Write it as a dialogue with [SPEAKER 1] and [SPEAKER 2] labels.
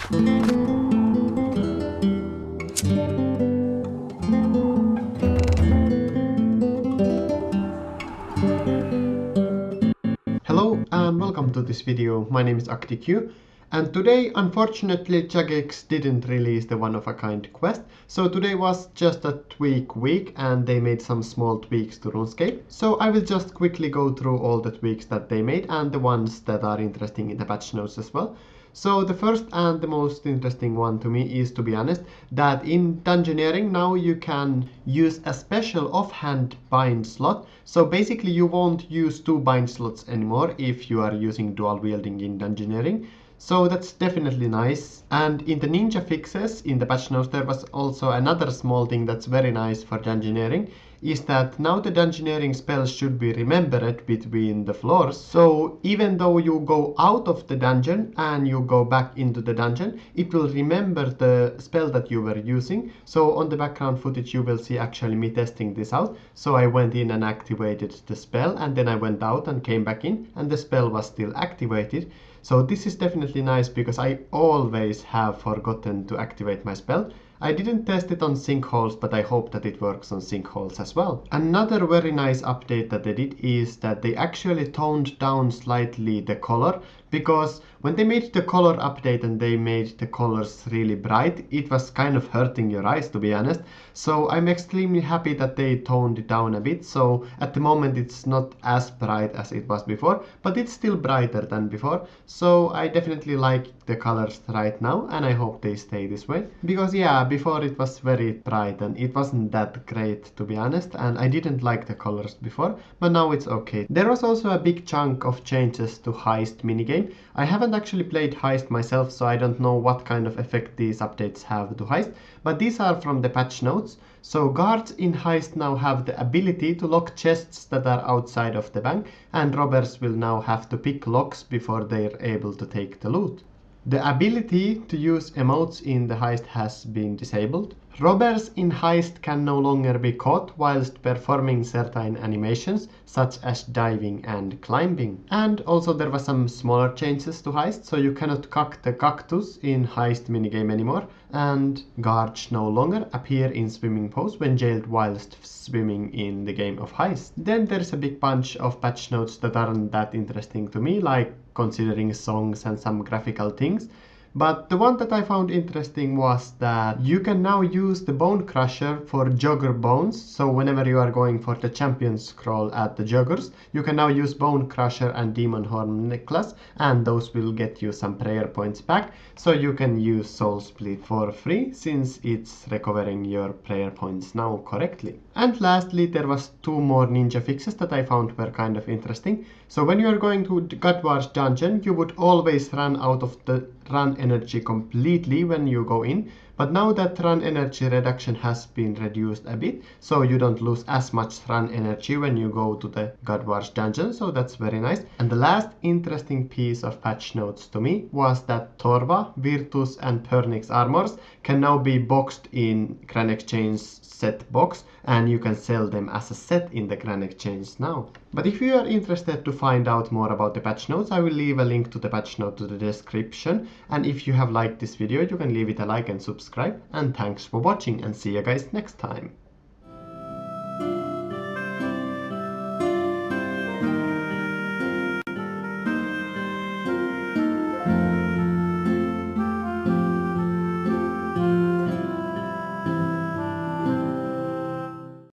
[SPEAKER 1] Hello and welcome to this video. My name is ActiqueRS, and today unfortunately Jagex didn't release the one-of-a-kind quest, so today was just a tweak week and they made some small tweaks to RuneScape. So I will just quickly go through all the tweaks that they made and the ones that are interesting in the patch notes as well. So the first and the most interesting one to me is, to be honest, that in Dungeoneering now you can use a special offhand bind slot. So basically you won't use two bind slots anymore if you are using dual wielding in Dungeoneering. So that's definitely nice. And in the ninja fixes in the patch notes there was also another small thing that's very nice for Dungeoneering, is that now the Dungeoneering spells should be remembered between the floors. So even though you go out of the dungeon and you go back into the dungeon, it will remember the spell that you were using. So on the background footage you will see actually me testing this out. So I went in and activated the spell, and then I went out and came back in and the spell was still activated. So this is definitely nice because I always have forgotten to activate my spell. I didn't test it on sinkholes, but I hope that it works on sinkholes as well. Another very nice update that they did is that they actually toned down slightly the color, because when they made the color update and they made the colors really bright, it was kind of hurting your eyes, to be honest. So I'm extremely happy that they toned it down a bit. So at the moment it's not as bright as it was before, but it's still brighter than before. So I definitely like the colors right now and I hope they stay this way. Because yeah, before it was very bright and it wasn't that great, to be honest, and I didn't like the colors before, but now it's okay. There was also a big chunk of changes to Heist minigame. I haven't actually played Heist myself, so I don't know what kind of effect these updates have to Heist, but these are from the patch notes. So guards in Heist now have the ability to lock chests that are outside of the bank, and robbers will now have to pick locks before they're able to take the loot. The ability to use emotes in the Heist has been disabled. Robbers in Heist can no longer be caught whilst performing certain animations, such as diving and climbing. And also there were some smaller changes to Heist, so you cannot cuck the cactus in Heist minigame anymore, and guards no longer appear in swimming pose when jailed whilst swimming in the game of Heist. Then there's a big bunch of patch notes that aren't that interesting to me, like considering songs and some graphical things. But the one that I found interesting was that you can now use the Bone Crusher for jogger bones. So whenever you are going for the champion scroll at the joggers, you can now use Bone Crusher and Demon Horn Necklace, and those will get you some prayer points back. So you can use Soul Split for free, since it's recovering your prayer points now correctly. And lastly, there was two more ninja fixes that I found were kind of interesting. So when you are going to God Wars dungeon, you would always run out of the run energy completely when you go in, but now that run energy reduction has been reduced a bit, so you don't lose as much run energy when you go to the God Wars dungeon, so that's very nice. And the last interesting piece of patch notes to me was that Torva, Virtus and Pernix armors can now be boxed in Grand Exchange set box, and you can sell them as a set in the Grand Exchange now. But if you are interested to find out more about the patch notes, I will leave a link to the patch note to the description, and if you have liked this video you can leave it a like and subscribe, and thanks for watching and see you guys next time.